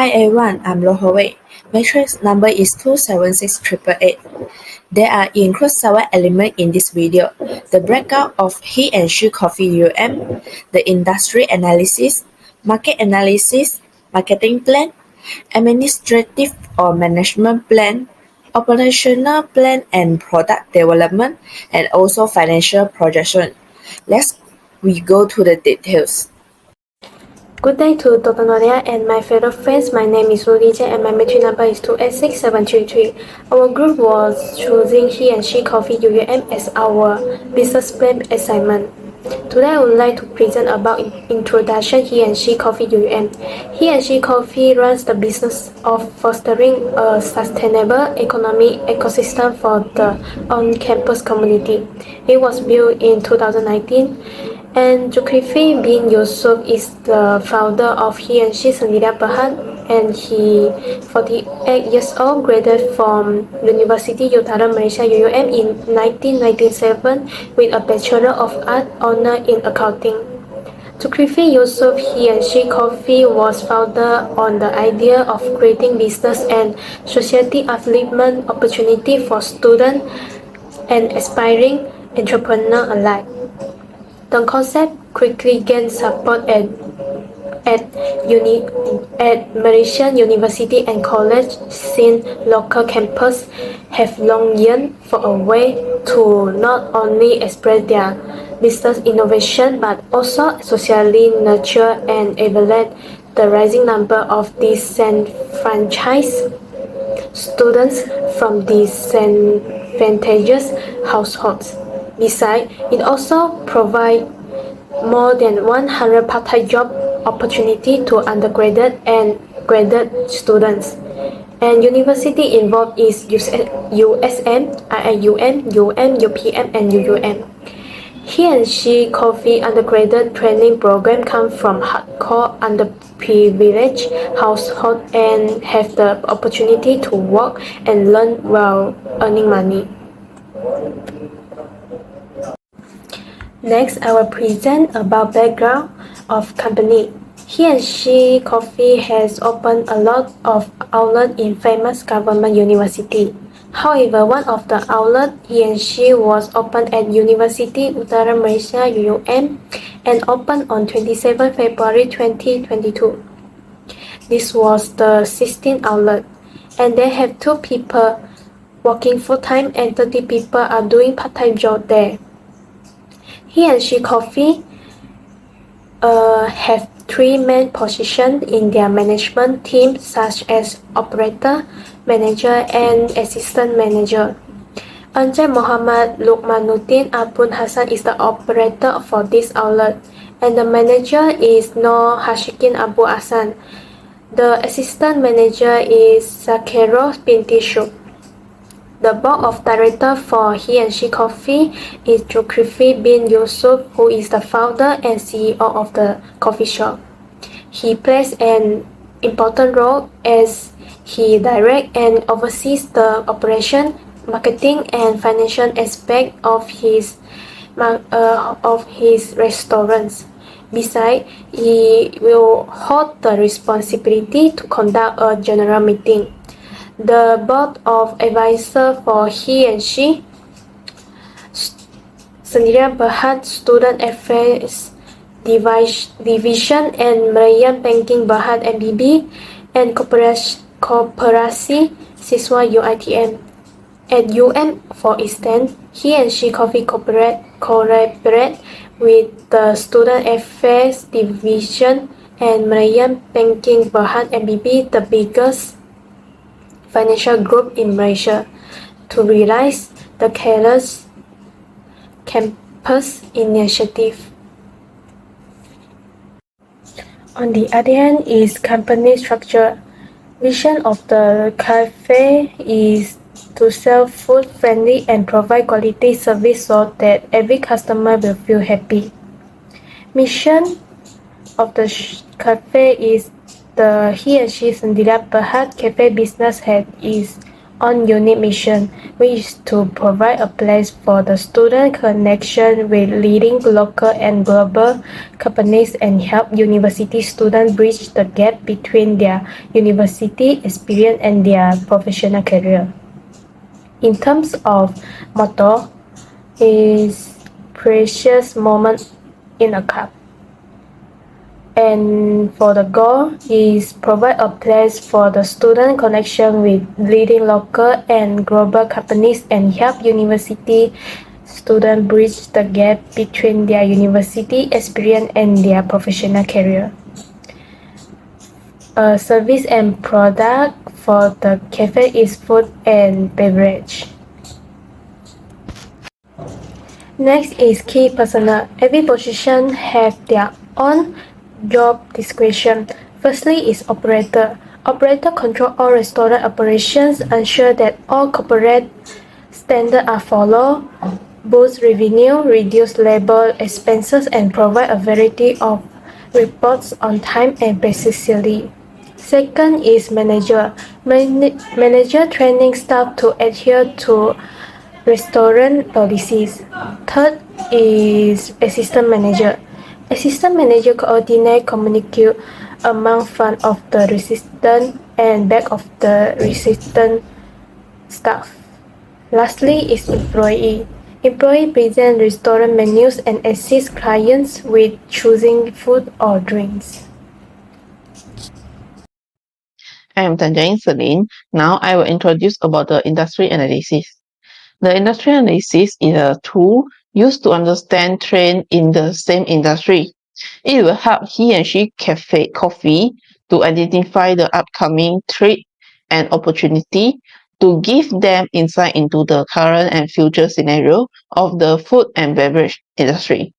Hi everyone, I'm Lohove. My trace number is 276888. There are include 7 elements in this video. The breakout of he and she coffee UM, the industry analysis, market analysis, marketing plan, administrative or management plan, operational plan and product development, and also financial projection. We go to the details. Good day to Dr. Noria and my fellow friends. My name is Rudy and my matric number is 286733. Our group was choosing he and she coffee UUM as our business plan assignment. Today I would like to present about introduction he and she coffee UUM. He and she coffee runs the business of fostering a sustainable economic ecosystem for the on-campus community. It was built in 2019. And Zulkifli bin Yusuf is the founder of He and She Sendirian Berhad, and he 48 years old, graduated from University Utara Malaysia UUM in 1997 with a Bachelor of Art honor in accounting. Zulkifli Yusuf He and She Coffee was founded on the idea of creating business and society upliftment opportunity for students and aspiring entrepreneurs alike. The concept quickly gained support at Malaysian university and college, since local campus have long yearned for a way to not only express their business innovation but also socially nurture and evaluate the rising number of disenfranchised students from disadvantaged households. Besides, it also provides more than 100 part-time job opportunity to undergraduate and graduate students. And university involved is USM, IIUM, UPM, and UUM. He and She Coffee undergraduate training program come from hardcore underprivileged households and have the opportunity to work and learn while earning money. Next, I will present about background of company. He and She Coffee has opened a lot of outlets in famous government university. However, one of the outlets He and She was opened at University Utara Malaysia UUM and opened on 27 February 2022. This was the 16th outlet, and they have 2 people working full-time and 30 people are doing part-time job there. He and She Coffee have 3 main positions in their management team, such as operator, manager, and assistant manager. Anja Muhammad Lukmanuddin Abul Hassan is the operator for this outlet, and the manager is Noor Hashikin Abu Hassan. The assistant manager is Zakero binti Shuk. The board of directors for He and She Coffee is Zulkifli bin Yusuf, who is the founder and CEO of the coffee shop. He plays an important role as he directs and oversees the operation, marketing, and financial aspect of his restaurants. Besides, he will hold the responsibility to conduct a general meeting. The board of advisors for He and She Sendirian Berhad Student Affairs Division and Merayan Banking Berhad MBB and Koperasi Siswa UITM. At UM, for instance, He and She Coffee collaborate with the Student Affairs Division and Merayan Banking Berhad MBB, the biggest financial group in Malaysia, to realize the Careless Campus initiative. On the other hand is company structure. Vision of the cafe is to sell food friendly and provide quality service so that every customer will feel happy. Mission of the cafe is the He and She Sendirian Berhad Cafe business head is own unique mission, which is to provide a place for the student connection with leading local and global companies and help university students bridge the gap between their university experience and their professional career. In terms of motto, is precious moment in a cup. And for the goal is provide a place for the student connection with leading local and global companies and help university students bridge the gap between their university experience and their professional career. Service and product for the cafe is food and beverage. Next is key personnel. Every position have their own job description. Firstly is operator. Operator control all restaurant operations, ensure that all corporate standards are followed, boost revenue, reduce labor expenses, and provide a variety of reports on time and precisely. Second is manager. Manager training staff to adhere to restaurant policies. Third is assistant manager. Assistant manager coordinate communicate among front of the resistant and back of the resistant staff. Lastly is employee. Employee present restaurant menus and assist clients with choosing food or drinks. I am Tanjain Celine. Now I will introduce about the industry analysis. The industry analysis is a tool used to understand trend in the same industry. It will help he and she cafe coffee to identify the upcoming trend and opportunity to give them insight into the current and future scenario of the food and beverage industry.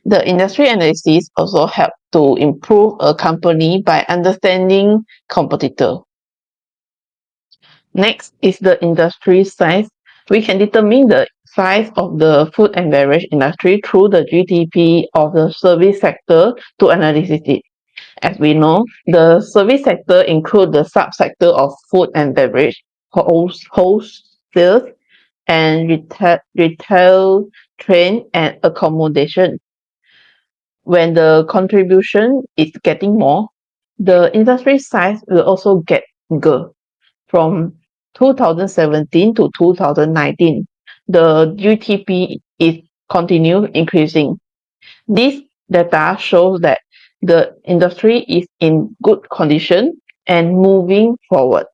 The industry analysis also help to improve a company by understanding competitor. Next is the industry size. We can determine the size of the food and beverage industry through the GDP of the service sector to analyze it. As we know, the service sector includes the subsector of food and beverage, wholesale and retail, trade and accommodation. When the contribution is getting more, the industry size will also get bigger. From 2017 to 2019, the GDP is continue increasing. This data shows that the industry is in good condition and moving forward.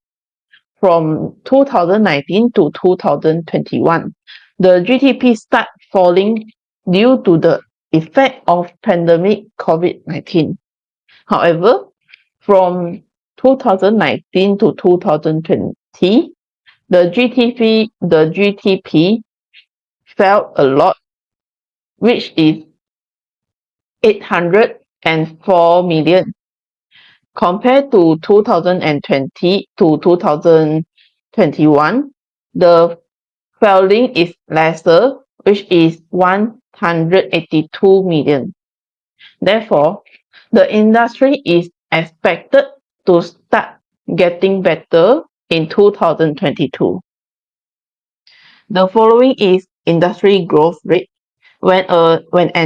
From 2019 to 2021, the GDP start falling due to the effect of pandemic COVID-19. However, from 2019 to 2020, the GDP fell a lot, which is 804 million. Compared to 2020 to 2021, the falling is lesser, which is 182 million. Therefore, the industry is expected to start getting better in 2022. The following is industry growth rate. When an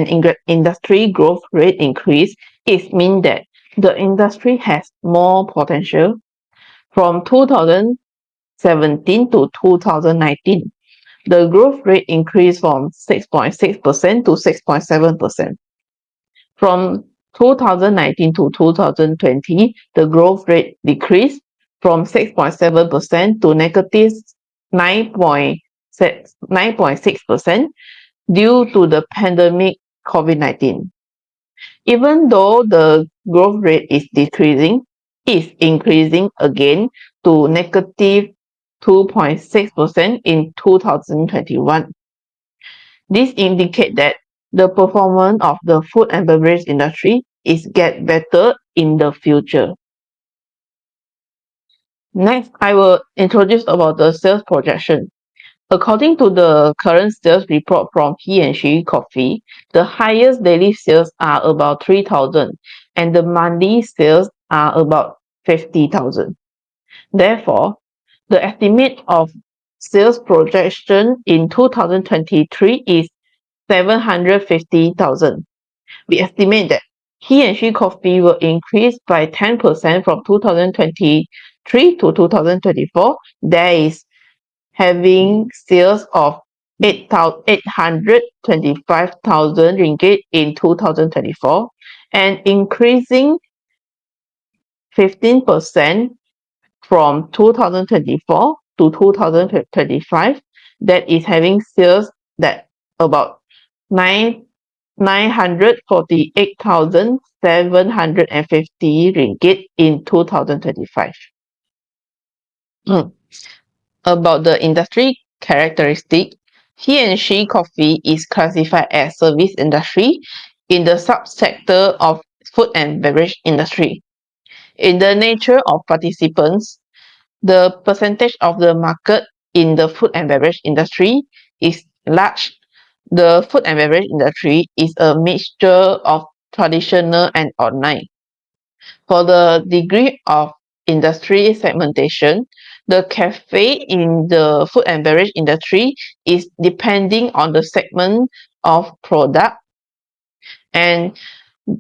industry growth rate increase, it means that the industry has more potential. From 2017 to 2019, the growth rate increased from 6.6% to 6.7%. From 2019 to 2020, the growth rate decreased from 6.7% to negative 9.6% due to the pandemic COVID-19. Even though the growth rate is decreasing, it's increasing again to negative 2.6% in 2021. This indicates that the performance of the food and beverage industry is get better in the future. Next, I will introduce about the sales projection. According to the current sales report from He and She Coffee, the highest daily sales are about 3,000 and the monthly sales are about 50,000. Therefore, The estimate of sales projection in 2023 is 750,000. We estimate that he and she coffee will increase by 10% from 2023 to 2024. There is having sales of 825,000 ringgit in 2024 and increasing 15% from 2024 to 2025. That is having sales that about 948,750 ringgit in 2025. About the industry characteristic, he and she coffee is classified as service industry in the subsector of food and beverage industry. In the nature of participants, the percentage of the market in the food and beverage industry is large. The food and beverage industry is a mixture of traditional and online. For the degree of industry segmentation, the cafe in the food and beverage industry is depending on the segment of product. And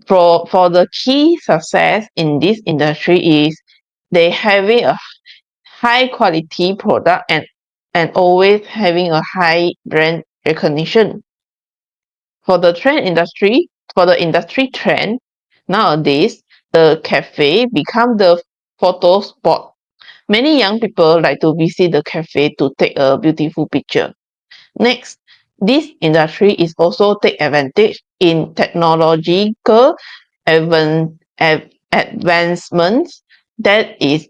for the key success in this industry is they having a high quality product and always having a high brand recognition. For the industry trend, nowadays the cafe become the photo spot. Many young people like to visit the cafe to take a beautiful picture. Next, this industry is also take advantage in technological advancements that is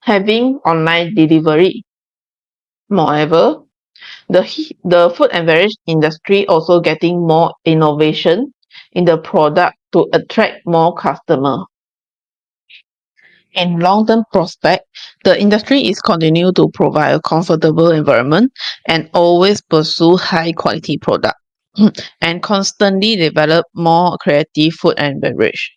having online delivery. Moreover, the food and beverage industry also getting more innovation in the product to attract more customers. In long-term prospect, the industry is continue to provide a comfortable environment and always pursue high-quality product and constantly develop more creative food and beverage.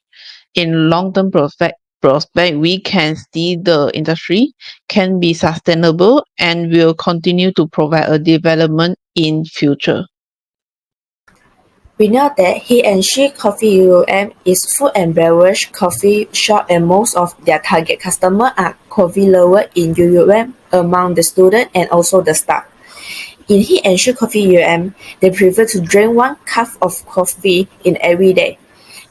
In long-term prospect, we can see the industry can be sustainable and will continue to provide a development in future. We know that he and she coffee is food and beverage coffee shop and most of their target customers are coffee lovers in among the student and also the staff. In he and she coffee they prefer to drink 1 cup of coffee in every day.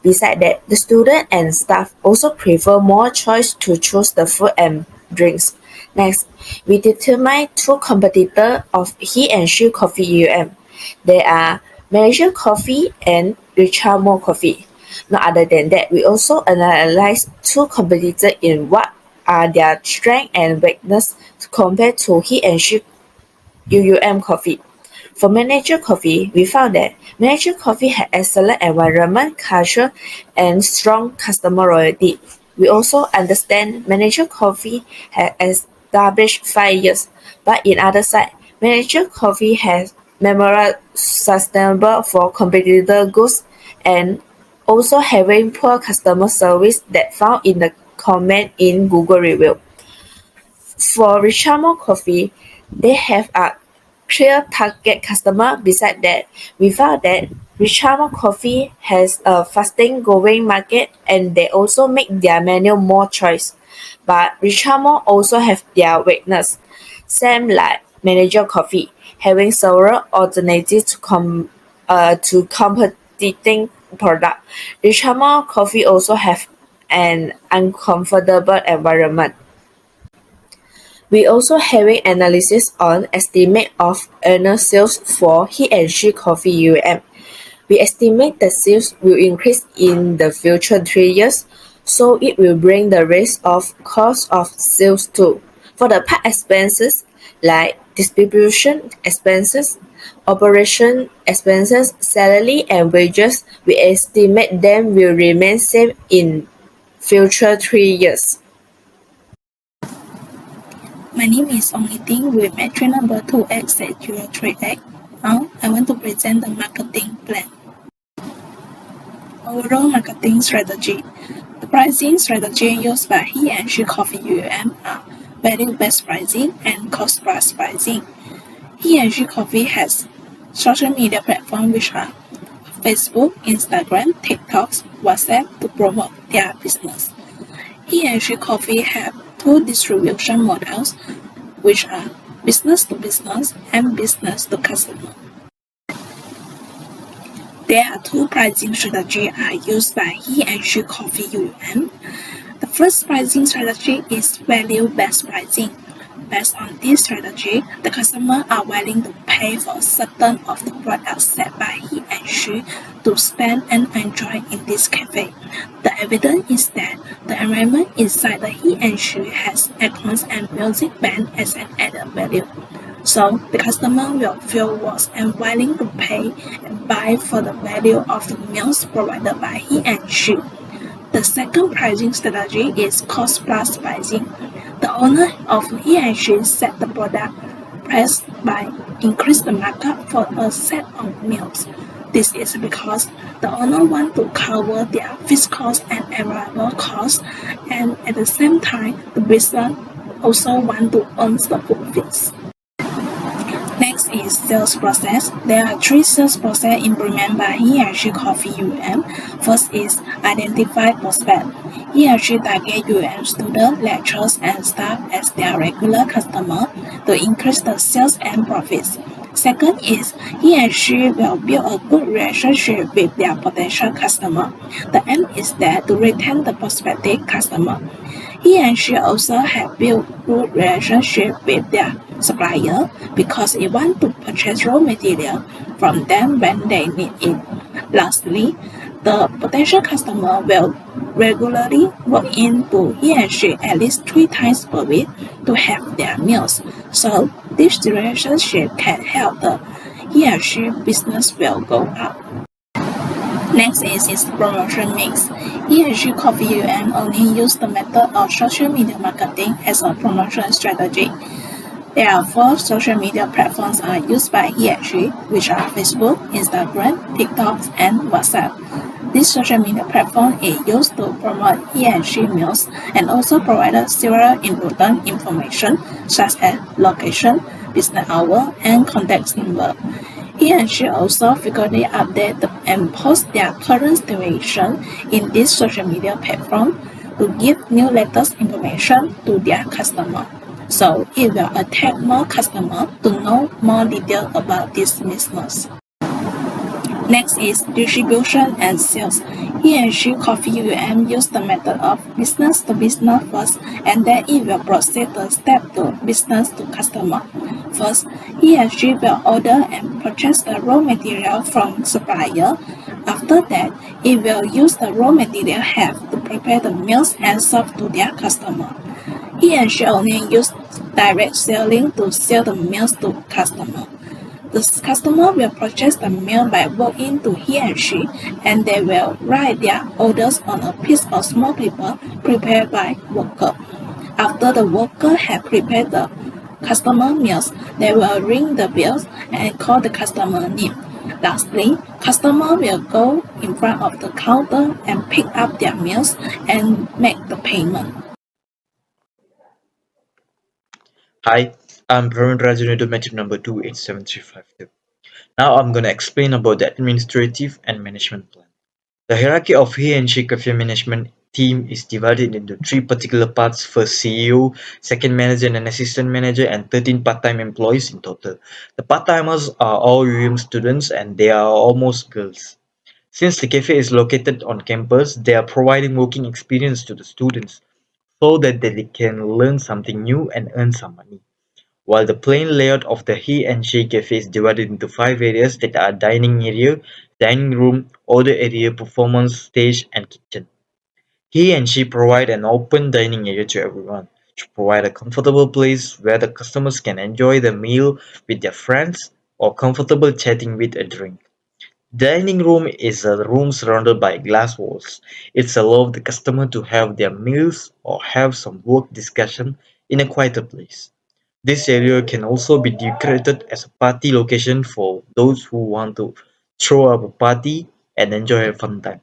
Besides that, the student and staff also prefer more choice to choose the food and drinks. Next, we determine 2 competitors of he and she coffee They are Manager Coffee and Richamo Coffee. Not other than that, we also analyze 2 competitors in what are their strength and weakness compared to he and she coffee. For Manager Coffee, we found that Manager Coffee had excellent environment, culture, and strong customer loyalty. We also understand Manager Coffee has established 5 years, but in other side, Manager Coffee has memorable sustainable for competitor goods and also having poor customer service that found in the comment in Google review. For Richamo Coffee, they have a clear target customer. Besides that, we found that Richamo Coffee has a fasting growing market and they also make their menu more choice. But Richamo also have their weakness, same like Manager Coffee, having several alternatives to competing product. Richamo Coffee also have an uncomfortable environment. We also having analysis on estimate of annual sales for he and she coffee We estimate the sales will increase in the future 3 years, so it will bring the rate of cost of sales too. For the part expenses like distribution expenses, operation expenses, salary and wages, we estimate them will remain same in future 3 years. My name is Ong Ting with entry number 2X038. Now, I want to present the marketing plan. Overall marketing strategy. The Pricing strategy used by he and she coffee UM are value-based pricing and cost-plus pricing. He and she coffee has social media platforms which are Facebook, Instagram, TikTok, WhatsApp to promote their business. He and she coffee have two distribution models which are business to business and business to customer. There are two pricing strategies are used by he and she coffee UM. The first pricing strategy is value-based pricing. Based on this strategy, the customers are willing to pay for certain of the products set by he and she to spend and enjoy in this cafe. The evidence is that the environment inside the he and she has aircons and music band as an added value. So the customer will feel worth and willing to pay and buy for the value of the meals provided by he and she. The second pricing strategy is cost-plus pricing. The owner of he and she set the product price by increase the markup for a set of meals. This is because the owner wants to cover their fixed costs and variable costs, and at the same time, the business also wants to earn the profits. Next is sales process. There are three sales process implemented by he and she coffee UM. First is identify prospect. He and she target UM students, lecturers, and staff as their regular customer to increase the sales and profits. Second is he and she will build a good relationship with their potential customer. The aim is that to retain the prospective customer. He and she also have built good relationship with their supplier because they want to purchase raw material from them when they need it. Lastly, the potential customer will regularly walk into he and she at least 3 times per week to have their meals. So this relationship can help the he and she business will go up. Next is its promotion mix. He and she coffee UM only use the method of social media marketing as a promotion strategy. There are 4 social media platforms are used by he and she, which are Facebook, Instagram, TikTok, and WhatsApp. This social media platform is used to promote he and she meals and also provided several important information such as location, business hour, and contact number. He and she also frequently update and post their current situation in this social media platform to give new latest information to their customer. So it will attract more customers to know more detail about this business. Next is distribution and sales. He and she coffee UM use the method of business to business first, and then it will proceed the step to business to customer. First, he and she will order and purchase the raw material from supplier. After that, it will use the raw material have to prepare the meals and serve to their customer. He and she only use direct selling to sell the meals to customer. The customer will purchase the meal by walking to he and she, and they will write their orders on a piece of small paper prepared by worker. After the worker have prepared the customer meals, they will ring the bells and call the customer name. Lastly, customer will go in front of the counter and pick up their meals and make the payment. Hi, I'm Praveen Rajanedu, method number 287352. Now I'm going to explain about the administrative and management plan. The hierarchy of he and she cafe management team is divided into 3 particular parts: first CEO, second manager and an assistant manager, and 13 part-time employees in total. The part-timers are all UM students and they are almost girls. Since the cafe is located on campus, they are providing working experience to the students so that they can learn something new and earn some money. While the plain layout of the he and she cafe is divided into 5 areas that are dining area, dining room, order area, performance stage, and kitchen. He and she provide an open dining area to everyone, to provide a comfortable place where the customers can enjoy the meal with their friends or comfortable chatting with a drink. Dining room is a room surrounded by glass walls. It allows the customer to have their meals or have some work discussion in a quieter place. This area can also be decorated as a party location for those who want to throw up a party and enjoy a fun time.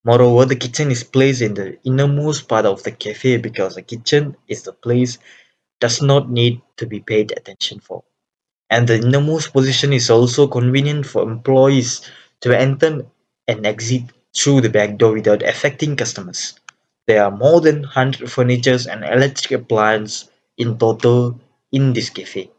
Moreover, the kitchen is placed in the innermost part of the cafe because the kitchen is the place does not need to be paid attention for. And the innermost position is also convenient for employees to enter and exit through the back door without affecting customers. There are more than 100 furnitures and electric appliances in total in this cafe.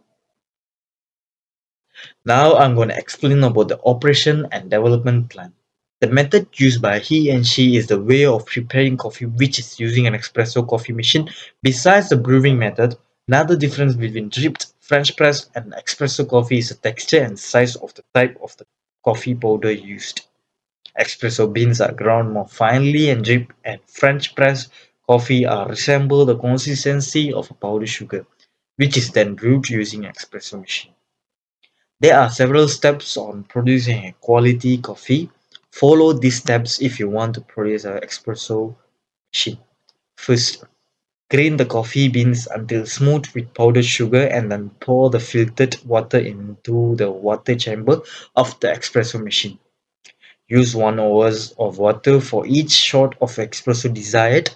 Now I'm going to explain about the operation and development plan. The method used by he and she is the way of preparing coffee which is using an espresso coffee machine. Besides the brewing method, another difference between dripped, French press and espresso coffee is the texture and size of the type of the coffee powder used. Espresso beans are ground more finely and drip and French press coffee are resemble the consistency of a powder sugar, which is then brewed using an espresso machine. There are several steps on producing a quality coffee. Follow these steps if you want to produce an espresso machine. First, grind the coffee beans until smooth with powdered sugar and then pour the filtered water into the water chamber of the espresso machine. Use 1 ounce of water for each shot of espresso desired.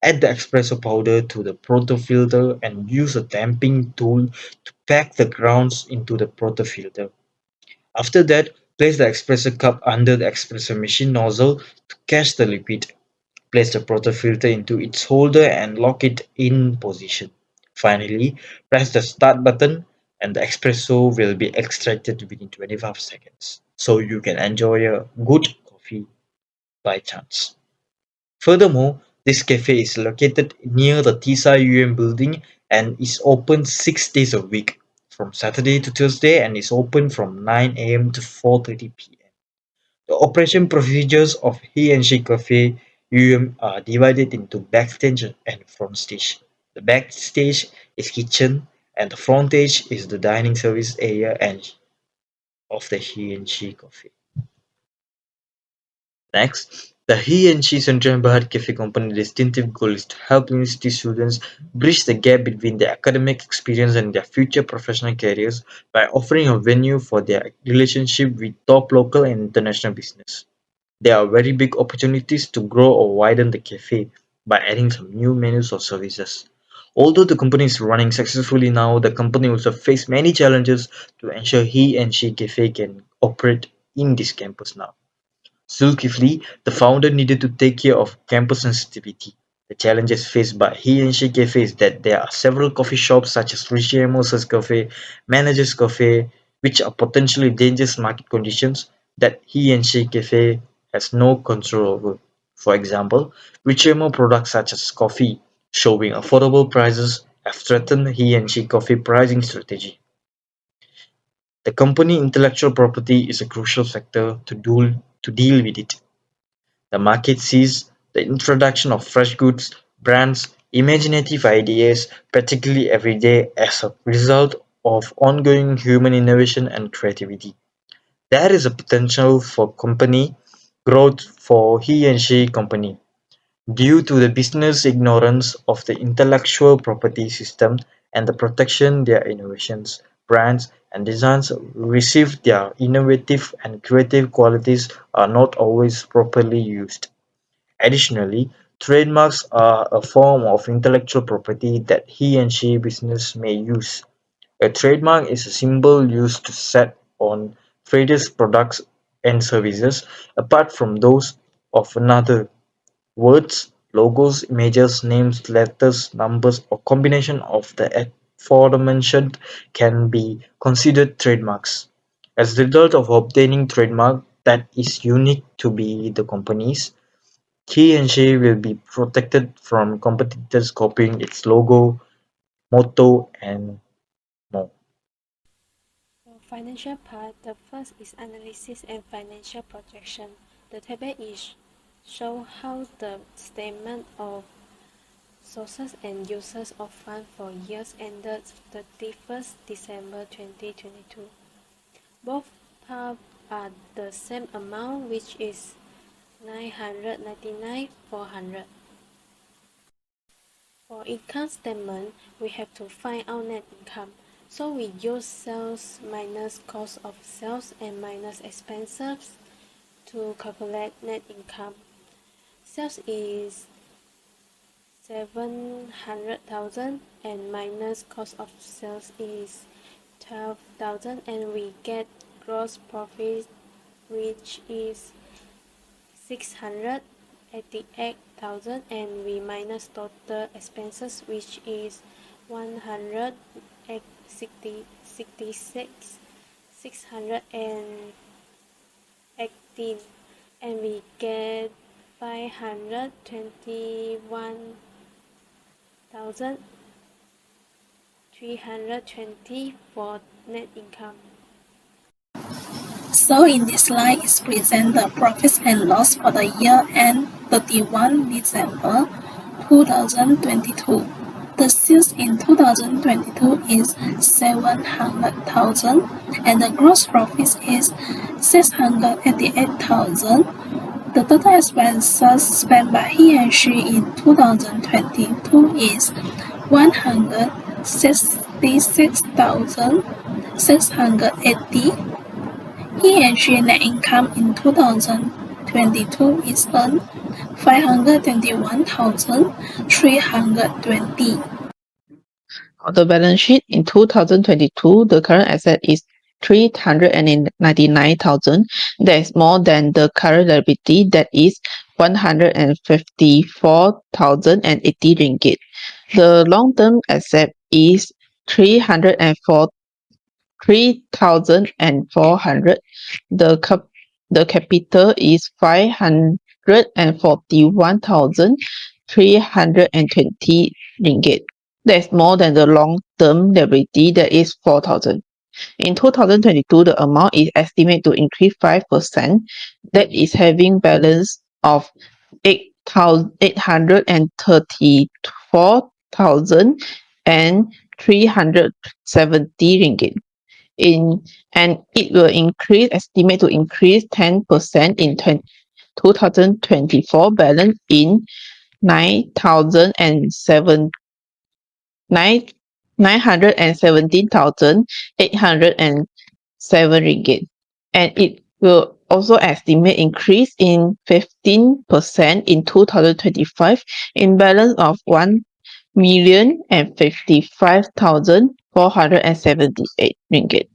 Add the espresso powder to the portafilter and use a damping tool to pack the grounds into the portafilter. After that, place the espresso cup under the espresso machine nozzle to catch the liquid. Place the portafilter into its holder and lock it in position. Finally, press the start button and the espresso will be extracted within 25 seconds. So you can enjoy a good coffee by chance. Furthermore, this cafe is located near the TISA UM building and is open 6 days a week from Saturday to Thursday and is open from 9 a.m. to 4:30 p.m. The operation procedures of He and She Cafe UM are divided into backstage and front stage. The backstage is kitchen and the frontage is the dining service area and of the He and She Cafe. Next, the He and She Central Bharat Cafe Company distinctive goal is to help university students bridge the gap between their academic experience and their future professional careers by offering a venue for their relationship with top local and international business. There are very big opportunities to grow or widen the cafe by adding some new menus or services. Although the company is running successfully now, the company also face many challenges to ensure He and She Cafe can operate in this campus now. Zulkifli, the founder, needed to take care of campus sensitivity. The challenges faced by he and she cafe is that there are several coffee shops such as Rishi Moses Cafe, Managers Cafe, which are potentially dangerous market conditions that he and she cafe has no control over. For example, Richemo products such as coffee, showing affordable prices, have threatened he and she coffee pricing strategy. The company intellectual property is a crucial factor to deal with it. The market sees the introduction of fresh goods, brands, imaginative ideas, particularly every day, as a result of ongoing human innovation and creativity. There is a potential for company growth for he and she company due to the business ignorance of the intellectual property system and the protection their innovations, brands, and designs receive their innovative and creative qualities are not always properly used. Additionally, trademarks are a form of intellectual property that he and she business may use. A trademark is a symbol used to set on various products and services apart from those of another. Words, logos, images, names, letters, numbers, or combination of the aforementioned can be considered trademarks. As a result of obtaining trademark that is unique to be the company's, he and she will be protected from competitors copying its logo, motto, and more. For financial part, the first is analysis and financial projection. The table is show how the statement of sources and uses of funds for years ended 31st December 2022. Both parts are the same amount, which is 999,400. For income statement, we have to find out net income. So we use sales minus cost of sales and minus expenses to calculate net income. Sales is 700,000 and minus cost of sales is 12,000, and we get gross profit which is 688,000, and we minus total expenses which is 618, and we get 521,320 for net income. So in this slide is present the profits and loss for the year end 31 December 2022. The sales in 2022 is 700,000 and the gross profit is 688,000. The total expenses spent by he and she in 2022 is 166,680. He and she net income in 2022 is earned 521,320. On the balance sheet in 2022, the current asset is 399,000. That is more than the current liability, that is 154,080 ringgit. The long-term asset is 3,400. The capital is 541,320 ringgit. That's more than the long-term liability, that is 4,000. In 2022, the amount is estimated to increase 5%, that is having balance of 834,370 ringgit. And it will estimate to increase 10% in 2024, balance in 917,807 ringgit, and it will also estimate increase in 15% in 2025 in balance of 1,055,478 ringgit.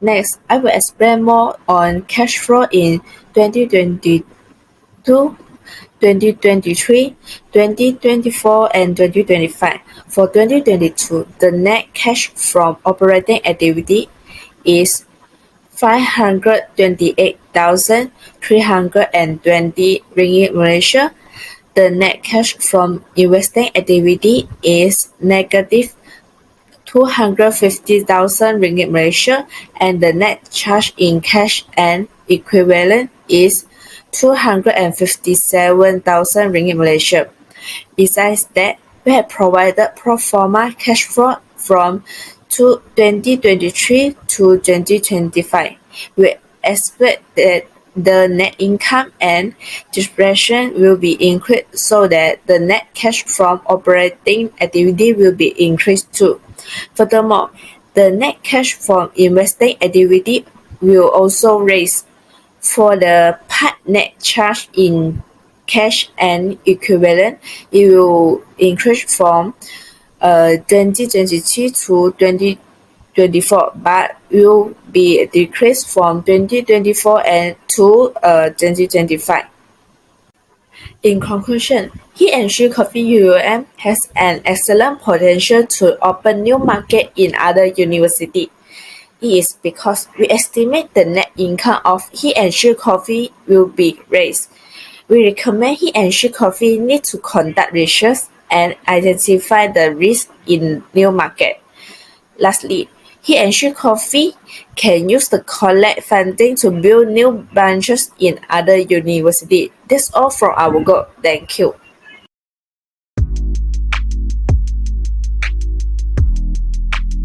Next, I will explain more on cash flow in 2022, 2023, 2024, and 2025. For 2022, the net cash from operating activity is 528,320 ringgit Malaysia. The net cash from investing activity is negative 250,000 ringgit Malaysia, and the net charge in cash and equivalent is 257,000 ringgit Malaysia. Besides that, we have provided pro forma cash flow from 2023 to 2025. We expect that the net income and depreciation will be increased so that the net cash from operating activity will be increased too. Furthermore, the net cash from investing activity will also raise. For the part net charge in cash and equivalent, it will increase from 2023 to 2024, but will be decreased from 2024 and to 2025. In conclusion, he and she Coffee UUM has an excellent potential to open new market in other universities. It is because we estimate the net income of he and she Coffee will be raised. We recommend he and she Coffee need to conduct research and identify the risk in new market. Lastly, he and she Coffee can use the collect funding to build new branches in other universities. That's all from our goal. Thank you.